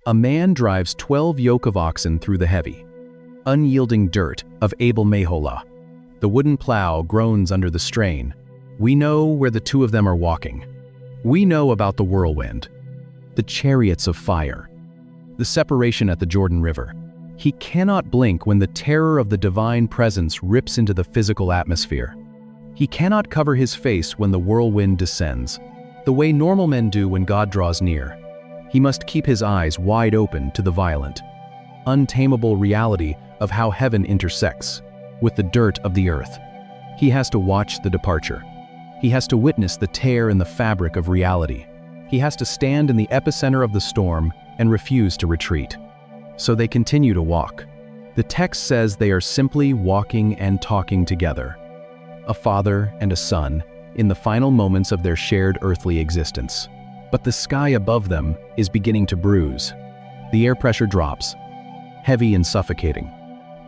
A man drives 12 yoke of oxen through the heavy, unyielding dirt of Abel Meholah. The wooden plow groans under the strain. We know where the two of them are walking. We know about the whirlwind, the chariots of fire, the separation at the Jordan River. He cannot blink when the terror of the divine presence rips into the physical atmosphere. He cannot cover his face when the whirlwind descends, the way normal men do when God draws near. He must keep his eyes wide open to the violent, untamable reality of how heaven intersects with the dirt of the earth. He has to watch the departure. He has to witness the tear in the fabric of reality. He has to stand in the epicenter of the storm and refuse to retreat. So they continue to walk. The text says they are simply walking and talking together, a father and a son, in the final moments of their shared earthly existence. But the sky above them is beginning to bruise. The air pressure drops, heavy and suffocating.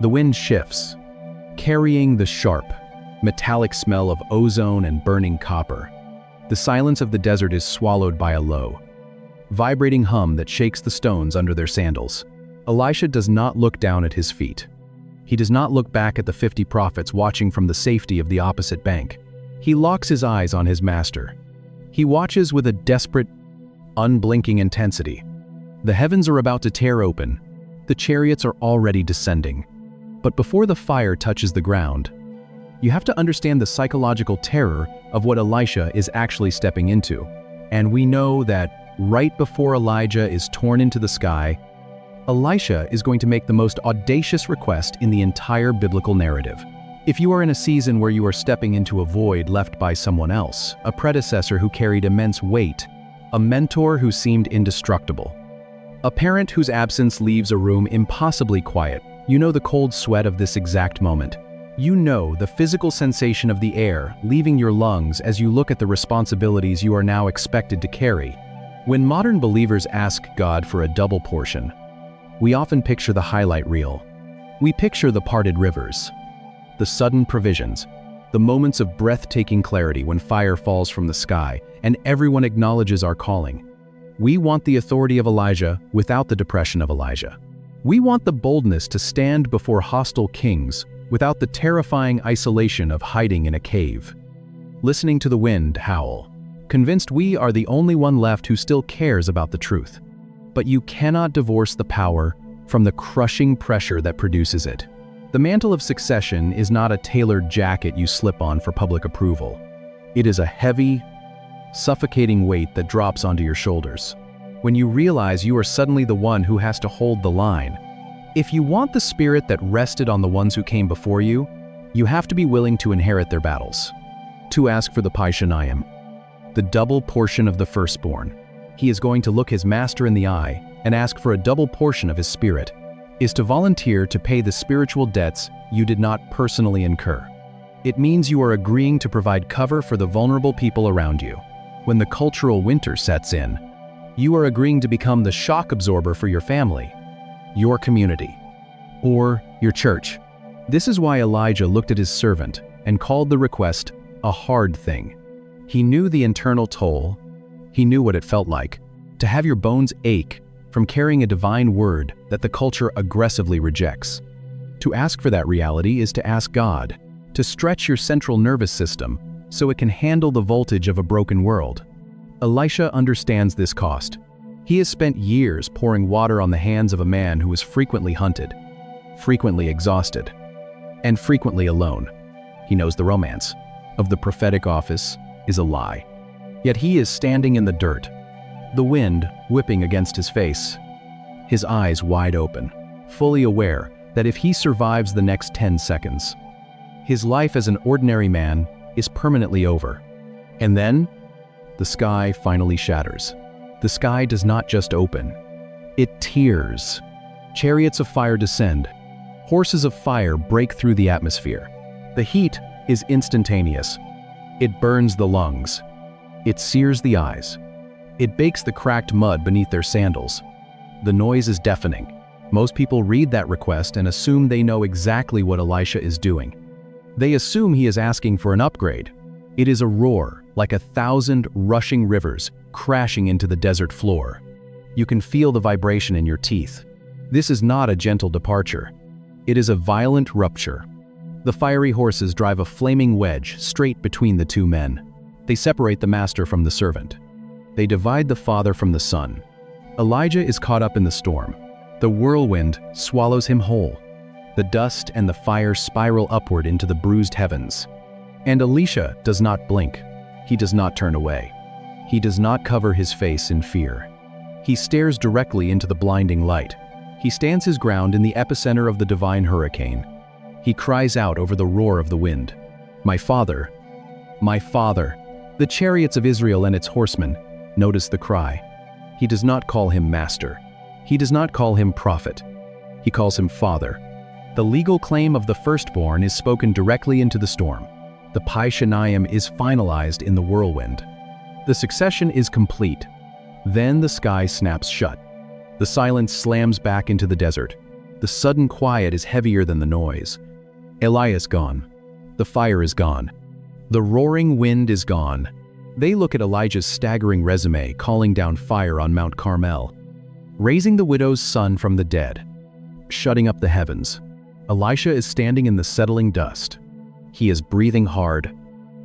The wind shifts, carrying the sharp, metallic smell of ozone and burning copper. The silence of the desert is swallowed by a low, vibrating hum that shakes the stones under their sandals. Elisha does not look down at his feet. He does not look back at the 50 prophets watching from the safety of the opposite bank. He locks his eyes on his master. He watches with a desperate, unblinking intensity. The heavens are about to tear open. The chariots are already descending. But before the fire touches the ground, you have to understand the psychological terror of what Elisha is actually stepping into. And we know that right before Elijah is torn into the sky, Elisha is going to make the most audacious request in the entire biblical narrative. If you are in a season where you are stepping into a void left by someone else, a predecessor who carried immense weight, a mentor who seemed indestructible, a parent whose absence leaves a room impossibly quiet, you know the cold sweat of this exact moment. You know the physical sensation of the air leaving your lungs as you look at the responsibilities you are now expected to carry. When modern believers ask God for a double portion, we often picture the highlight reel. We picture the parted rivers, the sudden provisions, the moments of breathtaking clarity when fire falls from the sky and everyone acknowledges our calling. We want the authority of Elijah without the depression of Elijah. We want the boldness to stand before hostile kings without the terrifying isolation of hiding in a cave, listening to the wind howl, convinced we are the only one left who still cares about the truth. But you cannot divorce the power from the crushing pressure that produces it. The mantle of succession is not a tailored jacket you slip on for public approval. It is a heavy, suffocating weight that drops onto your shoulders when you realize you are suddenly the one who has to hold the line. If you want the spirit that rested on the ones who came before you, you have to be willing to inherit their battles. To ask for the Paishanayim, the double portion of the firstborn. He is going to look his master in the eye and ask for a double portion of his spirit, is to volunteer to pay the spiritual debts you did not personally incur. It means you are agreeing to provide cover for the vulnerable people around you. When the cultural winter sets in, you are agreeing to become the shock absorber for your family, your community, or your church. This is why Elijah looked at his servant and called the request a hard thing. He knew the internal toll. He knew what it felt like to have your bones ache from carrying a divine word that the culture aggressively rejects. To ask for that reality is to ask God to stretch your central nervous system so it can handle the voltage of a broken world. Elisha understands this cost. He has spent years pouring water on the hands of a man who was frequently hunted, frequently exhausted, and frequently alone. He knows the romance of the prophetic office is a lie. Yet he is standing in the dirt, the wind whipping against his face, his eyes wide open, fully aware that if he survives the next 10 seconds, his life as an ordinary man is permanently over. And then, the sky finally shatters. The sky does not just open, it tears. Chariots of fire descend. Horses of fire break through the atmosphere. The heat is instantaneous. It burns the lungs. It sears the eyes. It bakes the cracked mud beneath their sandals. The noise is deafening. Most people read that request and assume they know exactly what Elisha is doing. They assume he is asking for an upgrade. It is a roar, like 1,000 rushing rivers crashing into the desert floor. You can feel the vibration in your teeth. This is not a gentle departure. It is a violent rupture. The fiery horses drive a flaming wedge straight between the two men. They separate the master from the servant. They divide the father from the son. Elijah is caught up in the storm. The whirlwind swallows him whole. The dust and the fire spiral upward into the bruised heavens. And Elisha does not blink. He does not turn away. He does not cover his face in fear. He stares directly into the blinding light. He stands his ground in the epicenter of the divine hurricane. He cries out over the roar of the wind, "My father! My father!" The chariots of Israel and its horsemen notice the cry. He does not call him master. He does not call him prophet. He calls him father. The legal claim of the firstborn is spoken directly into the storm. The Pai Shanayim is finalized in the whirlwind. The succession is complete. Then the sky snaps shut. The silence slams back into the desert. The sudden quiet is heavier than the noise. Eli is gone. The fire is gone. The roaring wind is gone. They look at Elijah's staggering resume calling down fire on Mount Carmel, raising the widow's son from the dead, shutting up the heavens. Elisha is standing in the settling dust. He is breathing hard.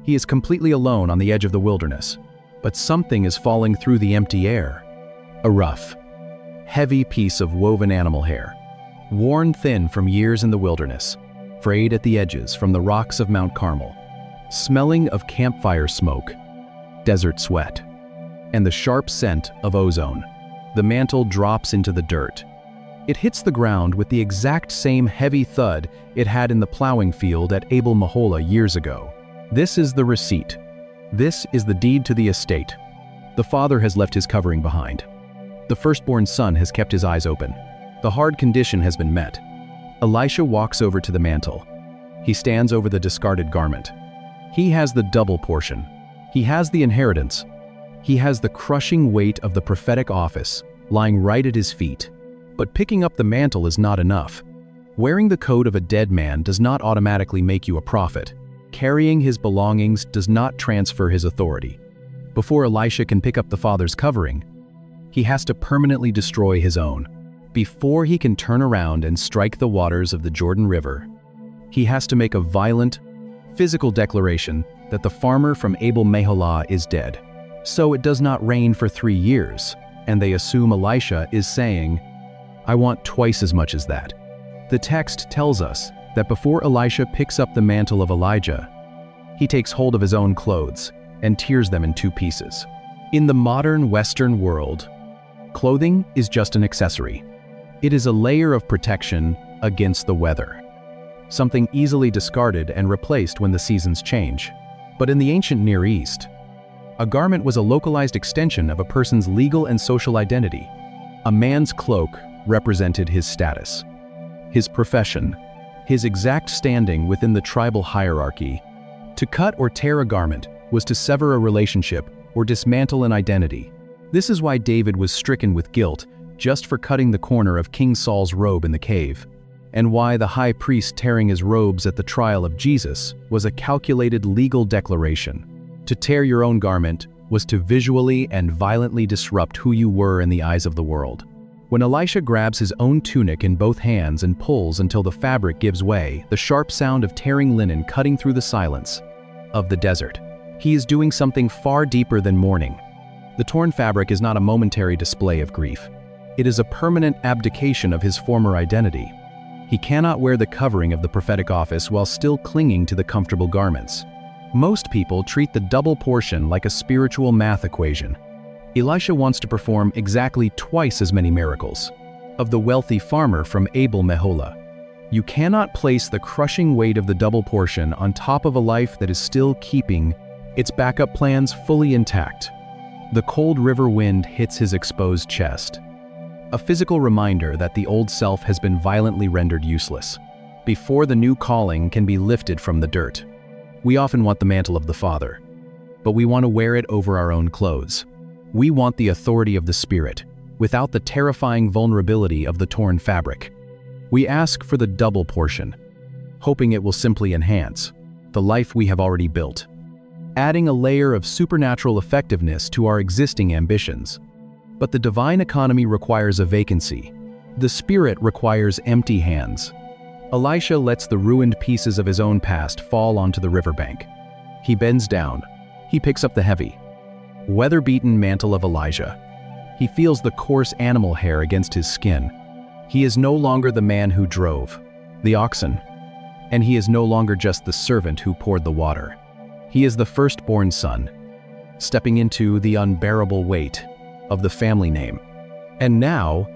He is completely alone on the edge of the wilderness. But something is falling through the empty air. A rough, heavy piece of woven animal hair, worn thin from years in the wilderness, frayed at the edges from the rocks of Mount Carmel, smelling of campfire smoke, desert sweat, and the sharp scent of ozone. The mantle drops into the dirt. It hits the ground with the exact same heavy thud it had in the plowing field at Abel Meholah years ago. This is the receipt. This is the deed to the estate. The father has left his covering behind. The firstborn son has kept his eyes open. The hard condition has been met. Elisha walks over to the mantle. He stands over the discarded garment. He has the double portion. He has the inheritance. He has the crushing weight of the prophetic office lying right at his feet. But picking up the mantle is not enough. Wearing the coat of a dead man does not automatically make you a prophet. Carrying his belongings does not transfer his authority. Before Elisha can pick up the father's covering, he has to permanently destroy his own. Before he can turn around and strike the waters of the Jordan River, he has to make a violent, physical declaration that the farmer from Abel Meholah is dead. So it does not rain for 3 years, and they assume Elisha is saying, "I want twice as much as that." The text tells us that before Elisha picks up the mantle of Elijah, he takes hold of his own clothes and tears them in 2 pieces. In the modern Western world, clothing is just an accessory. It is a layer of protection against the weather, something easily discarded and replaced when the seasons change. But in the ancient Near East, a garment was a localized extension of a person's legal and social identity. A man's cloak represented his status, his profession, his exact standing within the tribal hierarchy. To cut or tear a garment was to sever a relationship or dismantle an identity. This is why David was stricken with guilt just for cutting the corner of King Saul's robe in the cave, and why the high priest tearing his robes at the trial of Jesus was a calculated legal declaration. To tear your own garment was to visually and violently disrupt who you were in the eyes of the world. When Elisha grabs his own tunic in both hands and pulls until the fabric gives way, the sharp sound of tearing linen cutting through the silence of the desert, he is doing something far deeper than mourning. The torn fabric is not a momentary display of grief. It is a permanent abdication of his former identity. He cannot wear the covering of the prophetic office while still clinging to the comfortable garments. Most people treat the double portion like a spiritual math equation. Elisha wants to perform exactly twice as many miracles of the wealthy farmer from Abel Meholah. You cannot place the crushing weight of the double portion on top of a life that is still keeping its backup plans fully intact. The cold river wind hits his exposed chest, a physical reminder that the old self has been violently rendered useless. Before the new calling can be lifted from the dirt, we often want the mantle of the Father, but we want to wear it over our own clothes. We want the authority of the Spirit, without the terrifying vulnerability of the torn fabric. We ask for the double portion, hoping it will simply enhance the life we have already built, adding a layer of supernatural effectiveness to our existing ambitions. But the divine economy requires a vacancy. The spirit requires empty hands. Elisha lets the ruined pieces of his own past fall onto the riverbank. He bends down. He picks up the heavy, weather-beaten mantle of Elijah. He feels the coarse animal hair against his skin. He is no longer the man who drove the oxen, and he is no longer just the servant who poured the water. He is the firstborn son, stepping into the unbearable weight of the family name. And now,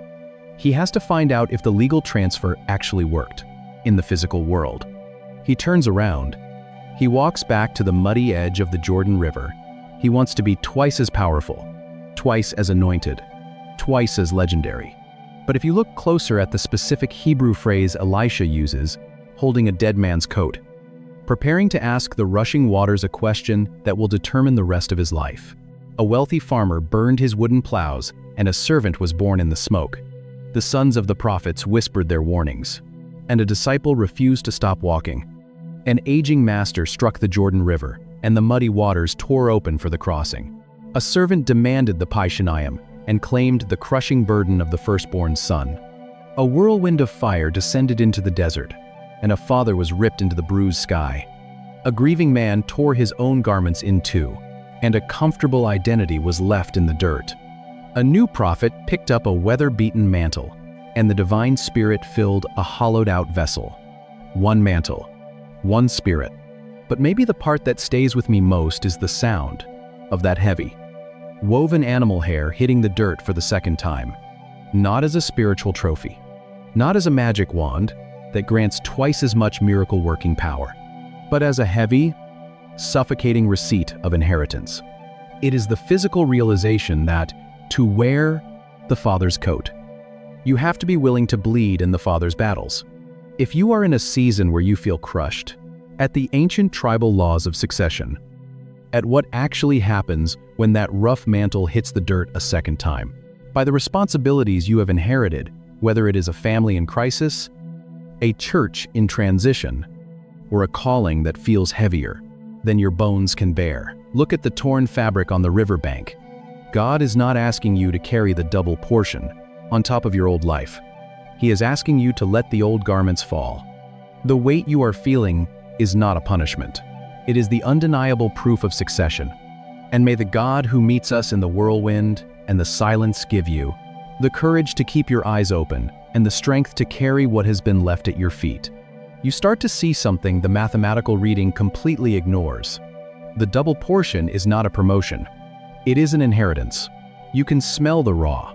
he has to find out if the legal transfer actually worked in the physical world. He turns around. He walks back to the muddy edge of the Jordan River. He wants to be twice as powerful, twice as anointed, twice as legendary. But if you look closer at the specific Hebrew phrase Elisha uses, holding a dead man's coat, preparing to ask the rushing waters a question that will determine the rest of his life. A wealthy farmer burned his wooden plows, and a servant was born in the smoke. The sons of the prophets whispered their warnings, and a disciple refused to stop walking. An aging master struck the Jordan River, and the muddy waters tore open for the crossing. A servant demanded the Paishanayim and claimed the crushing burden of the firstborn son. A whirlwind of fire descended into the desert, and a father was ripped into the bruised sky. A grieving man tore his own garments in two, and a comfortable identity was left in the dirt. A new prophet picked up a weather-beaten mantle, and the divine spirit filled a hollowed-out vessel. One mantle, one spirit. But maybe the part that stays with me most is the sound of that heavy, woven animal hair hitting the dirt for the second time. Not as a spiritual trophy, not as a magic wand that grants twice as much miracle-working power, but as a heavy, suffocating receipt of inheritance. It is the physical realization that, to wear the Father's coat, you have to be willing to bleed in the Father's battles. If you are in a season where you feel crushed, at the ancient tribal laws of succession, at what actually happens when that rough mantle hits the dirt a second time, by the responsibilities you have inherited, whether it is a family in crisis, a church in transition, or a calling that feels heavier than your bones can bear. Look at the torn fabric on the riverbank. God is not asking you to carry the double portion on top of your old life. He is asking you to let the old garments fall. The weight you are feeling is not a punishment. It is the undeniable proof of succession. And may the God who meets us in the whirlwind and the silence give you the courage to keep your eyes open and the strength to carry what has been left at your feet. You start to see something the mathematical reading completely ignores. The double portion is not a promotion. It is an inheritance. You can smell the raw,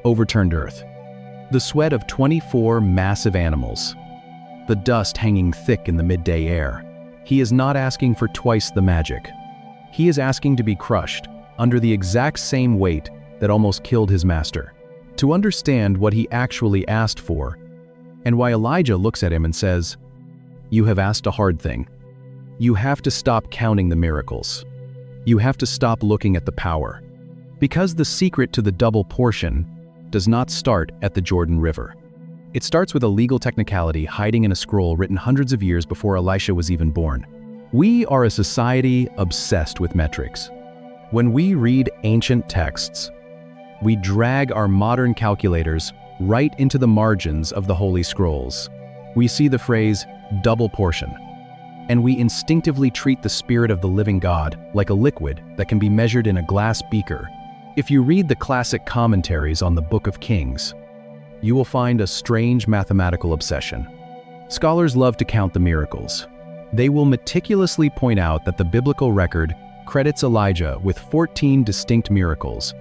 overturned earth, the sweat of 24 massive animals, the dust hanging thick in the midday air. He is not asking for twice the magic. He is asking to be crushed under the exact same weight that almost killed his master. To understand what he actually asked for, and why Elijah looks at him and says, "You have asked a hard thing. You have to stop counting the miracles. You have to stop looking at the power. Because the secret to the double portion does not start at the Jordan River. It starts with a legal technicality hiding in a scroll written hundreds of years before Elisha was even born. We are a society obsessed with metrics. When we read ancient texts, we drag our modern calculators right into the margins of the Holy Scrolls. We see the phrase, double portion, and we instinctively treat the Spirit of the living God like a liquid that can be measured in a glass beaker. If you read the classic commentaries on the Book of Kings, you will find a strange mathematical obsession. Scholars love to count the miracles. They will meticulously point out that the biblical record credits Elijah with 14 distinct miracles,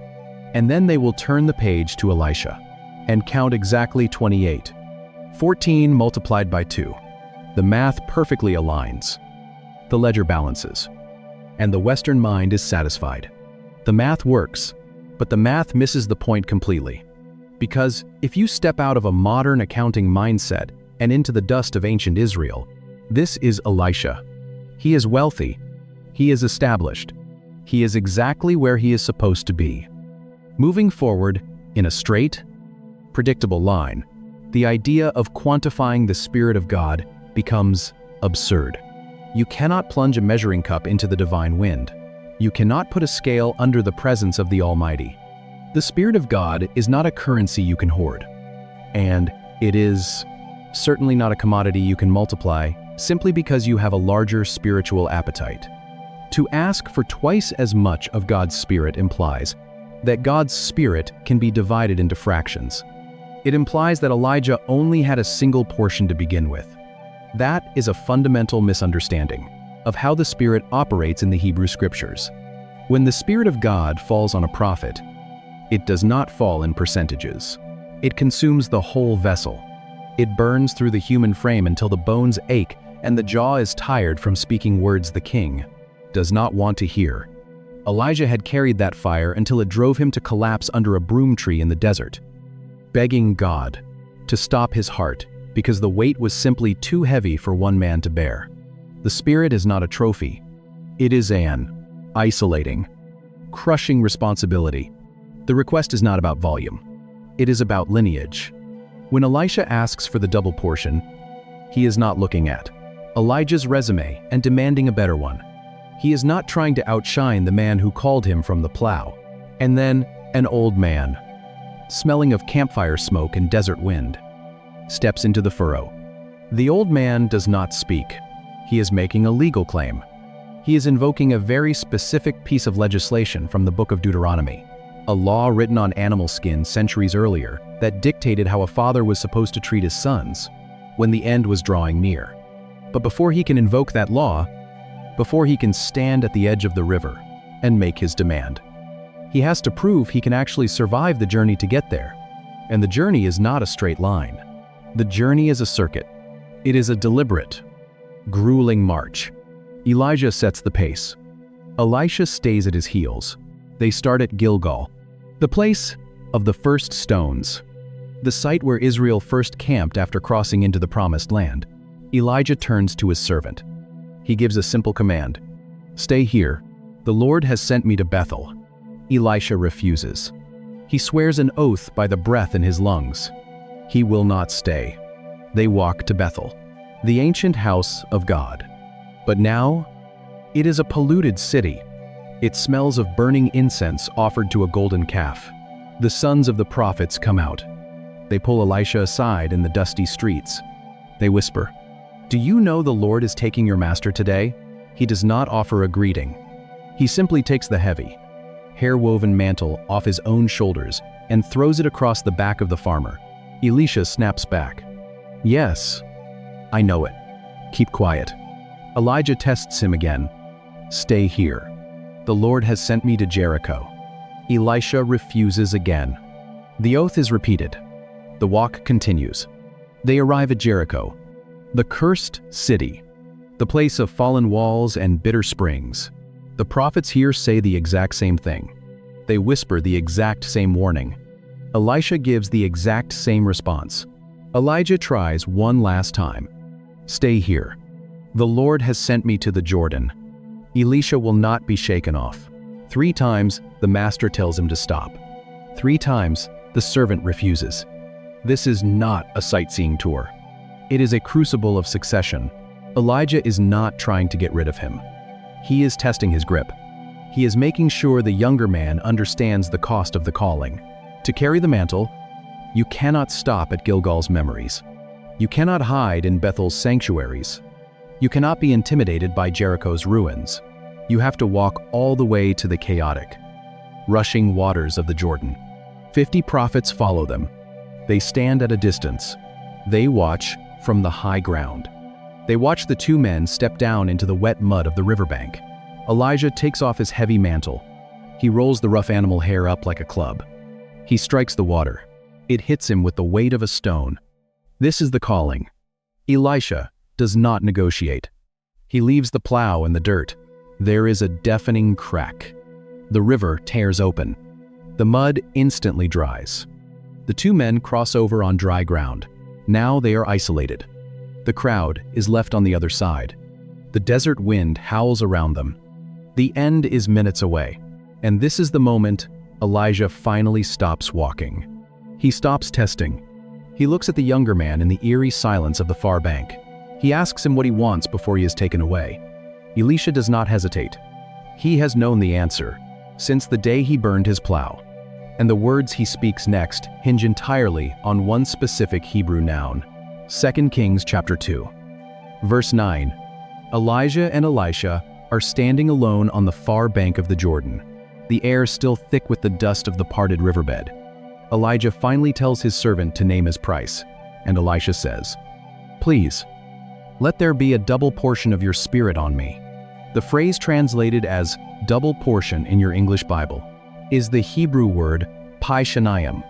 and then they will turn the page to Elisha and count exactly 28. 14 multiplied by 2. The math perfectly aligns. The ledger balances, and the Western mind is satisfied. The math works, but the math misses the point completely. Because if you step out of a modern accounting mindset and into the dust of ancient Israel, this is Elisha. He is wealthy. He is established. He is exactly where he is supposed to be. Moving forward in a straight, predictable line, the idea of quantifying the Spirit of God becomes absurd. You cannot plunge a measuring cup into the divine wind. You cannot put a scale under the presence of the Almighty. The Spirit of God is not a currency you can hoard, and it is certainly not a commodity you can multiply simply because you have a larger spiritual appetite. To ask for twice as much of God's Spirit implies that God's Spirit can be divided into fractions. It implies that Elijah only had a single portion to begin with. That is a fundamental misunderstanding of how the Spirit operates in the Hebrew Scriptures. When the Spirit of God falls on a prophet, it does not fall in percentages. It consumes the whole vessel. It burns through the human frame until the bones ache and the jaw is tired from speaking words the king does not want to hear. Elijah had carried that fire until it drove him to collapse under a broom tree in the desert, begging God to stop his heart because the weight was simply too heavy for one man to bear. The Spirit is not a trophy. It is an isolating, crushing responsibility. The request is not about volume. It is about lineage. When Elisha asks for the double portion, he is not looking at Elijah's resume and demanding a better one. He is not trying to outshine the man who called him from the plow. And then an old man, smelling of campfire smoke and desert wind, steps into the furrow. The old man does not speak. He is making a legal claim. He is invoking a very specific piece of legislation from the book of Deuteronomy, a law written on animal skin centuries earlier that dictated how a father was supposed to treat his sons when the end was drawing near. But before he can invoke that law, before he can stand at the edge of the river and make his demand, he has to prove he can actually survive the journey to get there. And the journey is not a straight line. The journey is a circuit. It is a deliberate, grueling march. Elijah sets the pace. Elisha stays at his heels. They start at Gilgal, the place of the first stones, the site where Israel first camped after crossing into the Promised Land. Elijah turns to his servant. He gives a simple command. Stay here. The Lord has sent me to Bethel. Elisha refuses. He swears an oath by the breath in his lungs. He will not stay. They walk to Bethel, the ancient house of God. But now, it is a polluted city. It smells of burning incense offered to a golden calf. The sons of the prophets come out. They pull Elisha aside in the dusty streets. They whisper, "Do you know the Lord is taking your master today?" He does not offer a greeting. He simply takes the heavy, hair-woven mantle off his own shoulders and throws it across the back of the farmer. Elisha snaps back. "Yes, I know it. Keep quiet." Elijah tests him again. "Stay here. The Lord has sent me to Jericho." Elisha refuses again. The oath is repeated. The walk continues. They arrive at Jericho, the cursed city, the place of fallen walls and bitter springs. The prophets here say the exact same thing. They whisper the exact same warning. Elisha gives the exact same response. Elijah tries one last time. "Stay here. The Lord has sent me to the Jordan." Elisha will not be shaken off. 3 times, the master tells him to stop. 3 times, the servant refuses. This is not a sightseeing tour. It is a crucible of succession. Elijah is not trying to get rid of him. He is testing his grip. He is making sure the younger man understands the cost of the calling. To carry the mantle, you cannot stop at Gilgal's memories. You cannot hide in Bethel's sanctuaries. You cannot be intimidated by Jericho's ruins. You have to walk all the way to the chaotic, rushing waters of the Jordan. 50 prophets follow them. They stand at a distance. They watch from the high ground. They watch the 2 men step down into the wet mud of the riverbank. Elijah takes off his heavy mantle. He rolls the rough animal hair up like a club. He strikes the water. It hits him with the weight of a stone. This is the calling. Elisha does not negotiate. He leaves the plow in the dirt. There is a deafening crack. The river tears open. The mud instantly dries. The 2 men cross over on dry ground. Now they are isolated. The crowd is left on the other side. The desert wind howls around them. The end is minutes away. And this is the moment Elijah finally stops walking. He stops testing. He looks at the younger man in the eerie silence of the far bank. He asks him what he wants before he is taken away. Elisha does not hesitate. He has known the answer since the day he burned his plow. and the words he speaks next hinge entirely on one specific Hebrew noun. 2 Kings chapter 2. Verse 9. Elijah and Elisha are standing alone on the far bank of the Jordan, the air still thick with the dust of the parted riverbed. Elijah finally tells his servant to name his price, and Elisha says, "Please, let there be a double portion of your spirit on me." The phrase translated as double portion in your English Bible is the Hebrew word pi shanayim.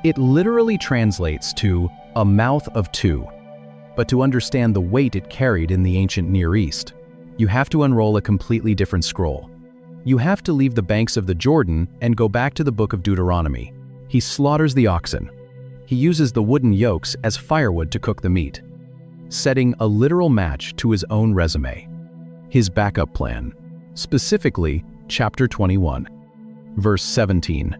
It literally translates to a mouth of two. But to understand the weight it carried in the ancient Near East, you have to unroll a completely different scroll. You have to leave the banks of the Jordan and go back to the book of Deuteronomy. He slaughters the oxen. He uses the wooden yokes as firewood to cook the meat, setting a literal match to his own resume. His backup plan, specifically chapter 21, verse 17.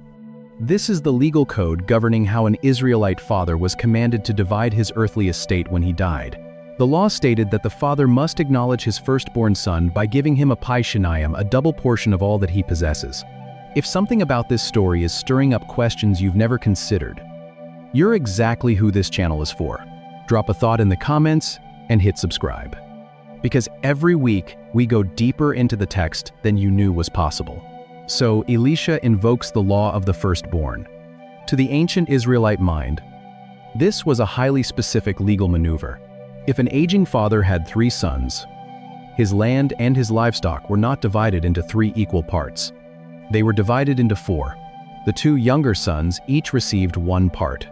This is the legal code governing how an Israelite father was commanded to divide his earthly estate when he died. The law stated that the father must acknowledge his firstborn son by giving him a pi shanayim, a double portion of all that he possesses. If something about this story is stirring up questions you've never considered, you're exactly who this channel is for. Drop a thought in the comments and hit subscribe. Because every week we go deeper into the text than you knew was possible. So Elisha invokes the law of the firstborn. To the ancient Israelite mind, this was a highly specific legal maneuver. If an aging father had 3 sons, his land and his livestock were not divided into 3 equal parts. They were divided into 4. The 2 younger sons each received 1 part,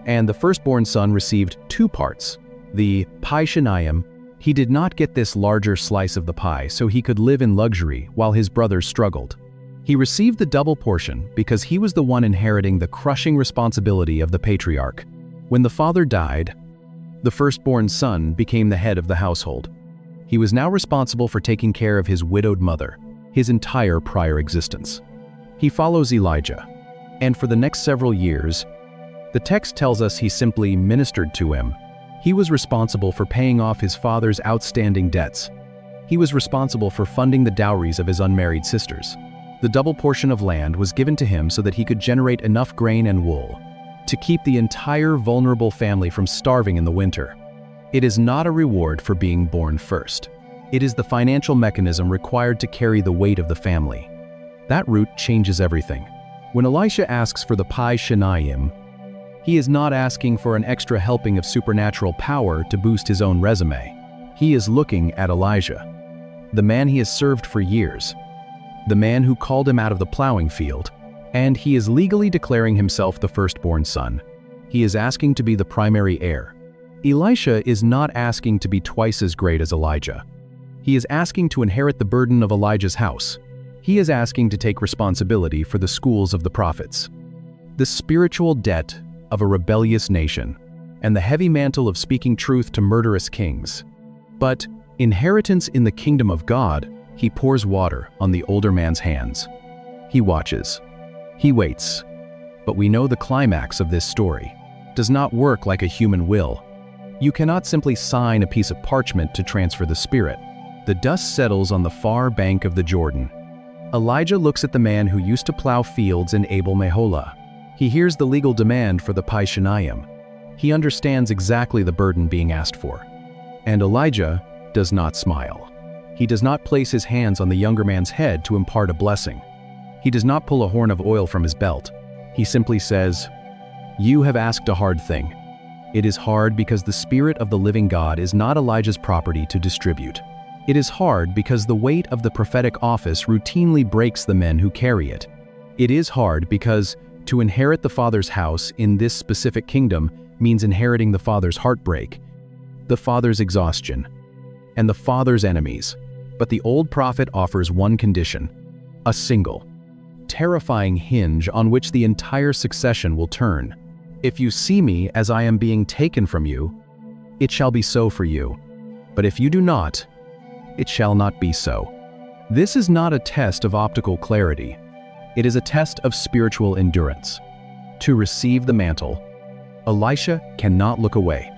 and the firstborn son received 2 parts. The pi shanayim, he did not get this larger slice of the pie so he could live in luxury while his brothers struggled. He received the double portion because he was the one inheriting the crushing responsibility of the patriarch. When the father died, the firstborn son became the head of the household. He was now responsible for taking care of his widowed mother, his entire prior existence. He follows Elijah, and for the next several years, the text tells us he simply ministered to him. He was responsible for paying off his father's outstanding debts. He was responsible for funding the dowries of his unmarried sisters. The double portion of land was given to him so that he could generate enough grain and wool to keep the entire vulnerable family from starving in the winter. It is not a reward for being born first. It is the financial mechanism required to carry the weight of the family. That root changes everything. When Elisha asks for the pi shanayim, he is not asking for an extra helping of supernatural power to boost his own resume. He is looking at Elijah, the man he has served for years, the man who called him out of the plowing field, and he is legally declaring himself the firstborn son. He is asking to be the primary heir. Elisha is not asking to be twice as great as Elijah. He is asking to inherit the burden of Elijah's house. He is asking to take responsibility for the schools of the prophets, the spiritual debt of a rebellious nation, and the heavy mantle of speaking truth to murderous kings. But inheritance in the kingdom of God, he pours water on the older man's hands. He watches. He waits. But we know the climax of this story does not work like a human will. You cannot simply sign a piece of parchment to transfer the Spirit. The dust settles on the far bank of the Jordan. Elijah looks at the man who used to plow fields in Abel Meholah. He hears the legal demand for the pi shanayim. He understands exactly the burden being asked for. And Elijah does not smile. He does not place his hands on the younger man's head to impart a blessing. He does not pull a horn of oil from his belt. He simply says, "You have asked a hard thing." It is hard because the Spirit of the living God is not Elijah's property to distribute. It is hard because the weight of the prophetic office routinely breaks the men who carry it. It is hard because to inherit the Father's house in this specific kingdom means inheriting the Father's heartbreak, the Father's exhaustion, and the Father's enemies. But the old prophet offers one condition, a single, terrifying hinge on which the entire succession will turn. If you see me as I am being taken from you, it shall be so for you. But if you do not, it shall not be so. This is not a test of optical clarity. It is a test of spiritual endurance. To receive the mantle, Elisha cannot look away.